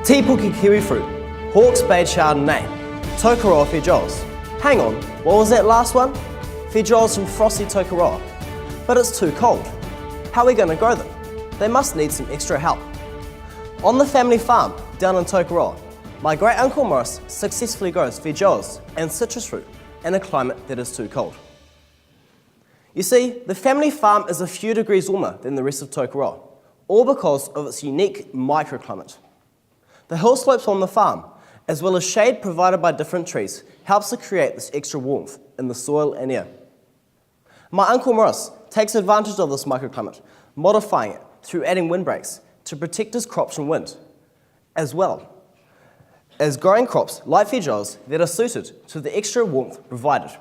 Tipuki kiwi fruit, Hawke's Bay Chardonnay, Tokoroa feijoas. Hang on, what was that last one? Feijoas from frosty Tokoroa. But it's too cold. How are we going to grow them? They must need some extra help. On the family farm down in Tokoroa, my great uncle Morris successfully grows feijoas and citrus fruit in a climate that is too cold. You see, the family farm is a few degrees warmer than the rest of Tokoroa, all because of its unique microclimate. The hill slopes on the farm, as well as shade provided by different trees, helps to create this extra warmth in the soil and air. My uncle Morris takes advantage of this microclimate, modifying it through adding windbreaks to protect his crops from wind, as well as growing crops like feijoas that are suited to the extra warmth provided.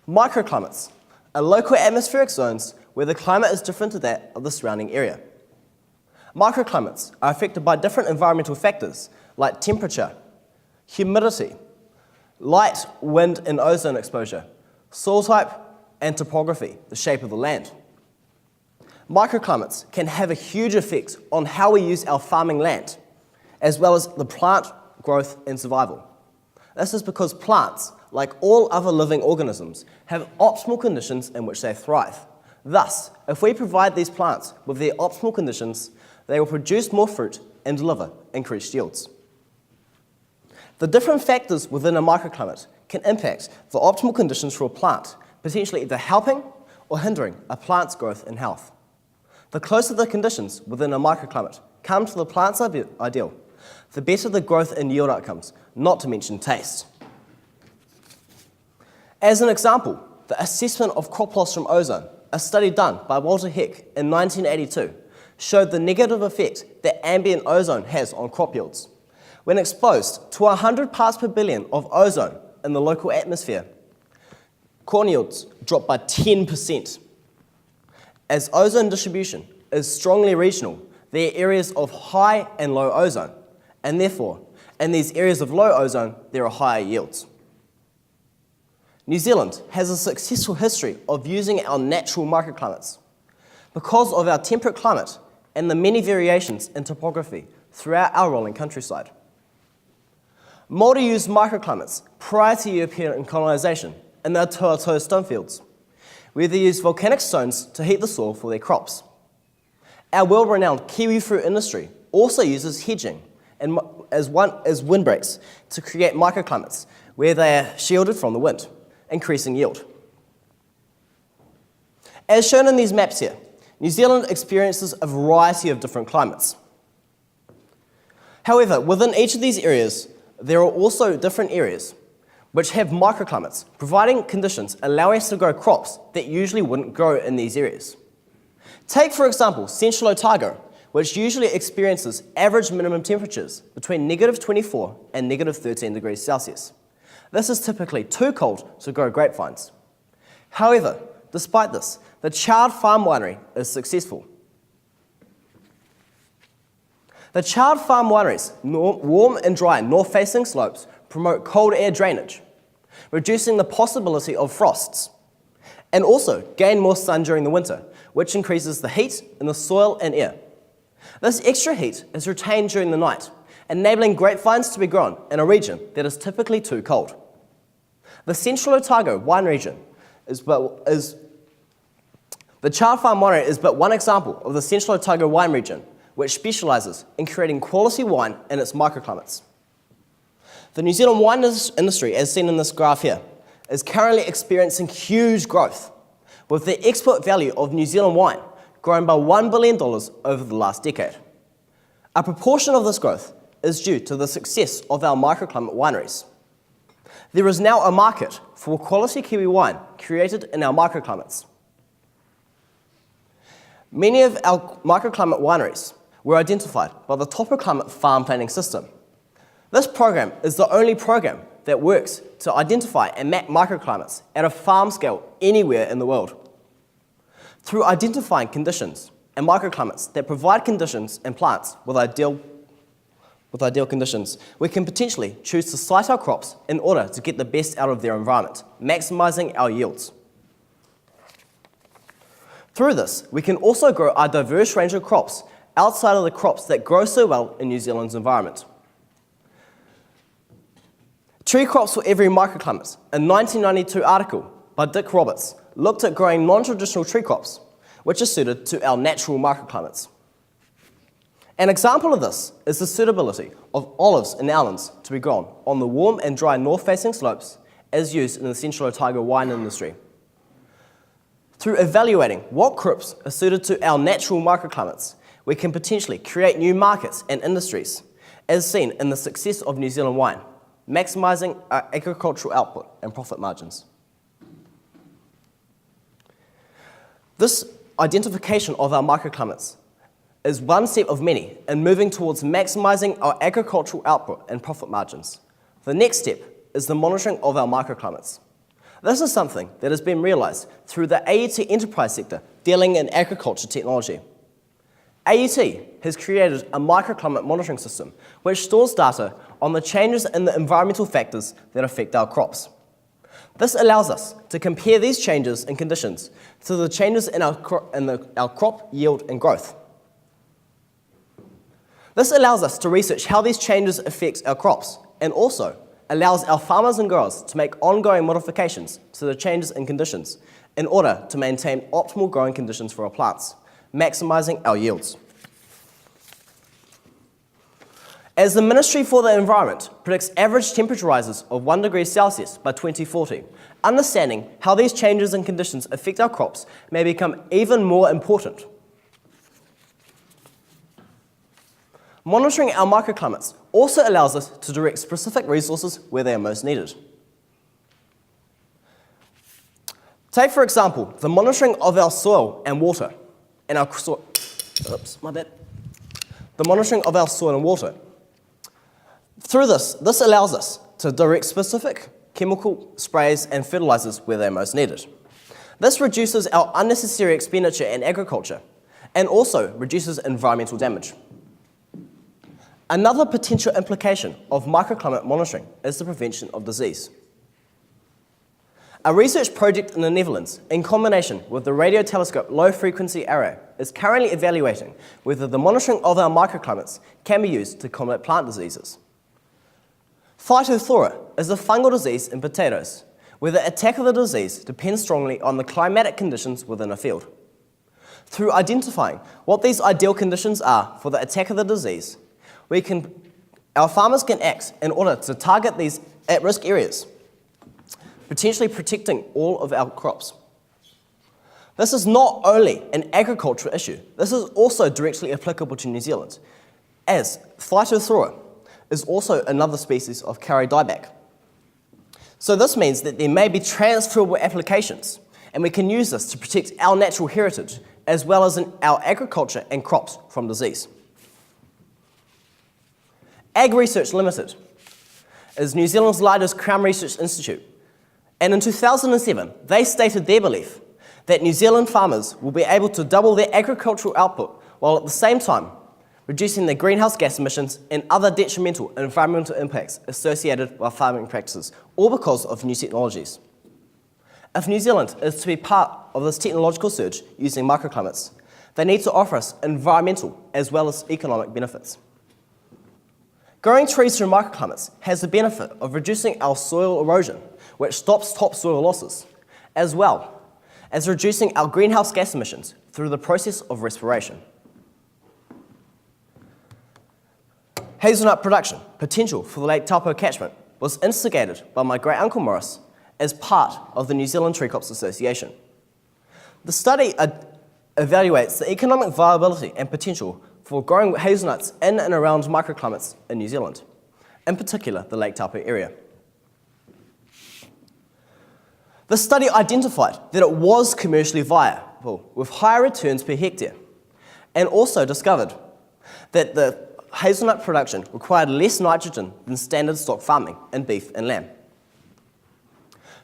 Microclimates are local atmospheric zones where the climate is different to that of the surrounding area. Microclimates are affected by different environmental factors like temperature, humidity, light, wind and ozone exposure, soil type and topography, the shape of the land. Microclimates can have a huge effect on how we use our farming land, as well as the plant growth and survival. This is because plants, like all other living organisms, have optimal conditions in which they thrive. Thus, if we provide these plants with their optimal conditions, they will produce more fruit and deliver increased yields. The different factors within a microclimate can impact the optimal conditions for a plant, potentially either helping or hindering a plant's growth and health. The closer the conditions within a microclimate come to the plant's ideal, the better the growth and yield outcomes, not to mention taste. As an example, the assessment of crop loss from ozone, a study done by Walter Heck in 1982, showed the negative effect that ambient ozone has on crop yields. When exposed to 100 parts per billion of ozone in the local atmosphere, corn yields dropped by 10%. As ozone distribution is strongly regional, there are areas of high and low ozone, and therefore, in these areas of low ozone, there are higher yields. New Zealand has a successful history of using our natural microclimates. Because of our temperate climate and the many variations in topography throughout our rolling countryside. Māori used microclimates prior to European colonisation in their Tuatau stone fields, where they used volcanic stones to heat the soil for their crops. Our world-renowned kiwi fruit industry also uses hedging as windbreaks to create microclimates where they are shielded from the wind, increasing yield. As shown in these maps here, New Zealand experiences a variety of different climates. However, within each of these areas, there are also different areas which have microclimates, providing conditions allowing us to grow crops that usually wouldn't grow in these areas. Take, for example, Central Otago, which usually experiences average minimum temperatures between -24 and -13 degrees Celsius. This is typically too cold to grow grapevines. However, despite this, the Chard Farm Winery is successful. The Chard Farm Winery's warm and dry north-facing slopes promote cold air drainage, reducing the possibility of frosts, and also gain more sun during the winter, which increases the heat in the soil and air. This extra heat is retained during the night, enabling grapevines to be grown in a region that is typically too cold. The Central Otago wine region the Chard Farm Winery is but one example of the Central Otago wine region, which specialises in creating quality wine in its microclimates. The New Zealand wine industry, as seen in this graph here, is currently experiencing huge growth, with the export value of New Zealand wine growing by $1 billion over the last decade. A proportion of this growth is due to the success of our microclimate wineries. There is now a market for quality Kiwi wine created in our microclimates. Many of our microclimate wineries were identified by the Topoclimate Farm Planning System. This program is the only program that works to identify and map microclimates at a farm scale anywhere in the world. Through identifying conditions and microclimates that provide conditions and plants with ideal conditions, we can potentially choose to site our crops in order to get the best out of their environment, maximising our yields. Through this, we can also grow a diverse range of crops outside of the crops that grow so well in New Zealand's environment. Tree crops for every microclimate, a 1992 article by Dick Roberts, looked at growing non-traditional tree crops, which are suited to our natural microclimates. An example of this is the suitability of olives and almonds to be grown on the warm and dry north-facing slopes as used in the Central Otago wine industry. Through evaluating what crops are suited to our natural microclimates, we can potentially create new markets and industries, as seen in the success of New Zealand wine, maximising our agricultural output and profit margins. This identification of our microclimates is one step of many in moving towards maximising our agricultural output and profit margins. The next step is the monitoring of our microclimates. This is something that has been realised through the AET enterprise sector dealing in agriculture technology. AET has created a microclimate monitoring system which stores data on the changes in the environmental factors that affect our crops. This allows us to compare these changes in conditions to the changes in our crop yield and growth. This allows us to research how these changes affect our crops and also allows our farmers and growers to make ongoing modifications to the changes in conditions in order to maintain optimal growing conditions for our plants, maximising our yields. As the Ministry for the Environment predicts average temperature rises of 1 degree Celsius by 2040, understanding how these changes in conditions affect our crops may become even more important. Monitoring our microclimates also allows us to direct specific resources where they are most needed. Take, for example, the monitoring of our soil and water, The monitoring of our soil and water. Through this allows us to direct specific chemical sprays and fertilisers where they're most needed. This reduces our unnecessary expenditure in agriculture and also reduces environmental damage. Another potential implication of microclimate monitoring is the prevention of disease. A research project in the Netherlands, in combination with the radio telescope low-frequency array, is currently evaluating whether the monitoring of our microclimates can be used to combat plant diseases. Phytophthora is a fungal disease in potatoes, where the attack of the disease depends strongly on the climatic conditions within a field. Through identifying what these ideal conditions are for the attack of the disease, our farmers can act in order to target these at-risk areas, potentially protecting all of our crops. This is not only an agricultural issue, this is also directly applicable to New Zealand, as Phytophthora is also another species of Carry dieback. So this means that there may be transferable applications, and we can use this to protect our natural heritage, as well as our agriculture and crops from disease. Ag Research Limited is New Zealand's largest Crown Research Institute, and in 2007, they stated their belief that New Zealand farmers will be able to double their agricultural output while at the same time reducing their greenhouse gas emissions and other detrimental environmental impacts associated with farming practices, all because of new technologies. If New Zealand is to be part of this technological surge using microclimates, they need to offer us environmental as well as economic benefits. Growing trees through microclimates has the benefit of reducing our soil erosion, which stops topsoil losses, as well as reducing our greenhouse gas emissions through the process of respiration. Hazelnut production potential for the Lake Taupo catchment was instigated by my great-uncle Morris as part of the New Zealand Tree Crops Association. The study evaluates the economic viability and potential for growing hazelnuts in and around microclimates in New Zealand, in particular the Lake Taupo area. The study identified that it was commercially viable, with higher returns per hectare, and also discovered that the hazelnut production required less nitrogen than standard stock farming in beef and lamb.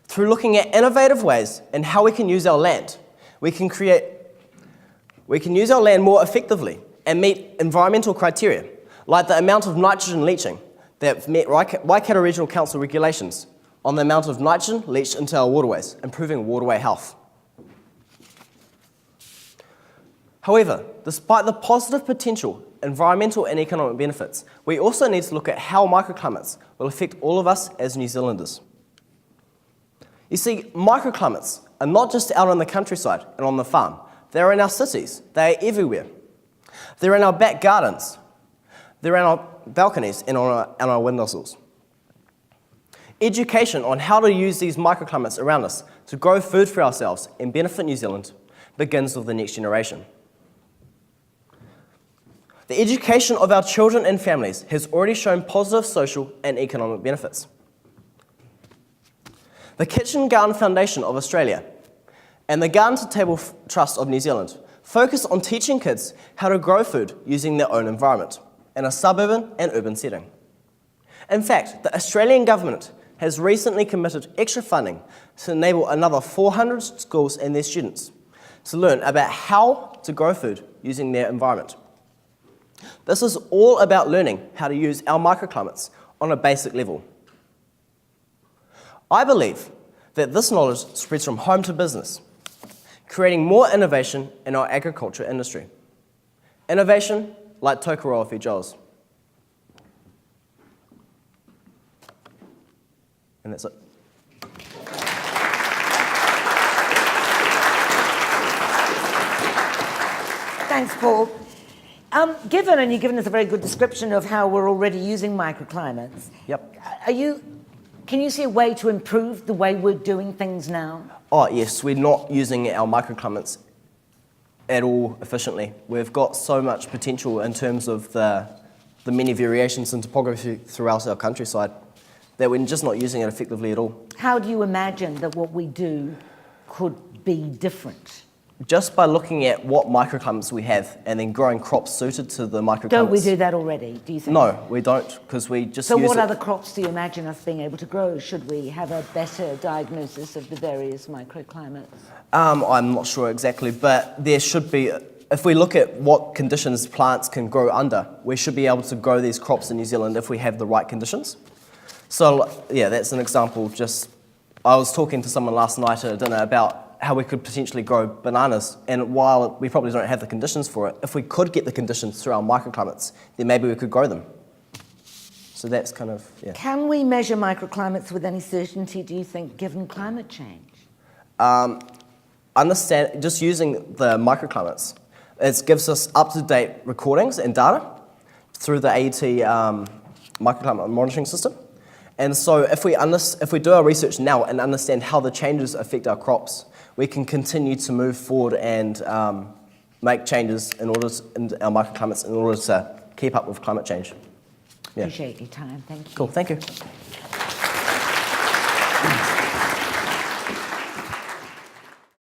Through looking at innovative ways and how we can use our land, we can use our land more effectively and meet environmental criteria, like the amount of nitrogen leaching that met Waikato Regional Council regulations on the amount of nitrogen leached into our waterways, improving waterway health. However, despite the positive potential environmental and economic benefits, we also need to look at how microclimates will affect all of us as New Zealanders. You see, microclimates are not just out on the countryside and on the farm. They're in our cities. They are everywhere. They're in our back gardens. They're in our balconies and on our windowsills. Education on how to use these microclimates around us to grow food for ourselves and benefit New Zealand begins with the next generation. The education of our children and families has already shown positive social and economic benefits. The Kitchen Garden Foundation of Australia and the Garden to Table Trust of New Zealand focus on teaching kids how to grow food using their own environment in a suburban and urban setting. In fact, the Australian government has recently committed extra funding to enable another 400 schools and their students to learn about how to grow food using their environment. This is all about learning how to use our microclimates on a basic level. I believe that this knowledge spreads from home to business, creating more innovation in our agriculture industry. Innovation like Tokoroa Fijoas. And that's it. Thanks, Paul. You've given us a very good description of how we're already using microclimates. Yep. Can you see a way to improve the way we're doing things now? Oh yes, we're not using our microclimates at all efficiently. We've got so much potential in terms of the many variations in topography throughout our countryside that we're just not using it effectively at all. How do you imagine that what we do could be different? Just by looking at what microclimates we have and then growing crops suited to the microclimates. Don't we do that already, do you think? No, we don't, because we just So use what it. other crops do you imagine us being able to grow? Should we have a better diagnosis of the various microclimates? I'm not sure exactly, but there should be, if we look at what conditions plants can grow under, we should be able to grow these crops in New Zealand if we have the right conditions. So yeah, that's an example. I was talking to someone last night at dinner about how we could potentially grow bananas, and while we probably don't have the conditions for it, if we could get the conditions through our microclimates, then maybe we could grow them. So that's kind of, yeah. Can we measure microclimates with any certainty, do you think, given climate change? Just using the microclimates, it gives us up-to-date recordings and data through the AET microclimate monitoring system. And so if we do our research now and understand how the changes affect our crops, we can continue to move forward and make changes in our microclimates in order to keep up with climate change. Yeah. Appreciate your time. Thank you. Cool, thank you.